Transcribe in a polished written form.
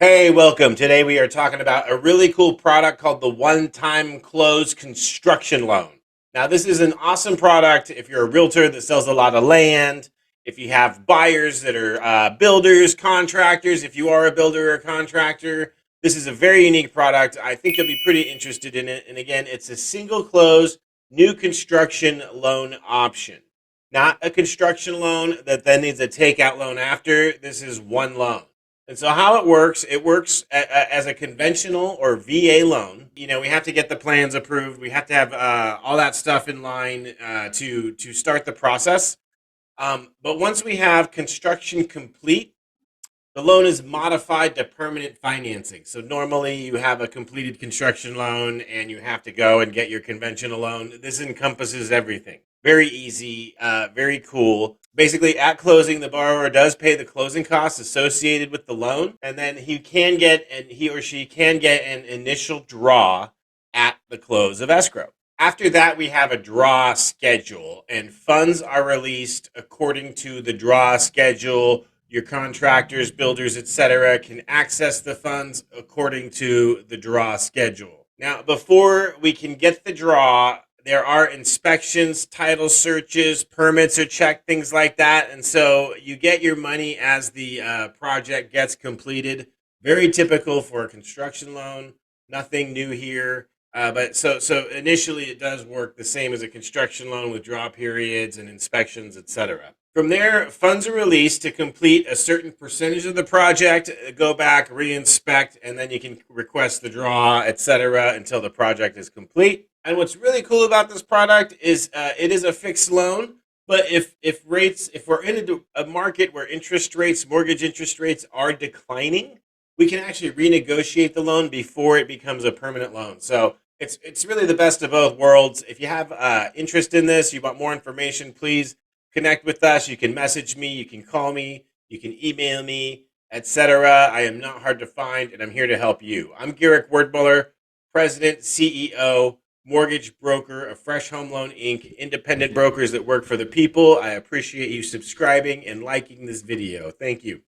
Hey, welcome. Today we are talking about a really cool product called the one-time close construction loan. Now, this is an awesome product if you're a realtor that sells a lot of land, if you have buyers that are builders, contractors, if you are a builder or a contractor. This is a very unique product. I think you'll be pretty interested in it. And again, it's a single close, new construction loan option. Not a construction loan that then needs a takeout loan after. This is one loan. And so how it works as a conventional or VA loan. You know, we have to get the plans approved. We have to have all that stuff in line to start the process. But once we have construction complete, the loan is modified to permanent financing. So normally you have a completed construction loan and you have to go and get your conventional loan. This encompasses everything. Very easy, very cool. Basically, at closing, the borrower does pay the closing costs associated with the loan, and then he or she can get an initial draw at the close of escrow. After that, we have a draw schedule, and funds are released according to the draw schedule. Your contractors, builders, etc., can access the funds according to the draw schedule. Now, before we can get the draw, there are inspections, title searches, permits are checked, things like that. And so you get your money as the project gets completed. Very typical for a construction loan. Nothing new here. But initially it does work the same as a construction loan with draw periods and inspections, etc. From there, funds are released to complete a certain percentage of the project, go back, reinspect, and then you can request the draw, etc., until the project is complete. And what's really cool about this product is it is a fixed loan. But if we're in a market where mortgage interest rates are declining, we can actually renegotiate the loan before it becomes a permanent loan. So it's really the best of both worlds. If you have interest in this, you want more information, please connect with us. You can message me, you can call me, you can email me, etc. I am not hard to find, and I'm here to help you. I'm Garrick Wordmuller, President, CEO, mortgage broker of Fresh Home Loan Inc., independent brokers that work for the people. I appreciate you subscribing and liking this video. Thank you.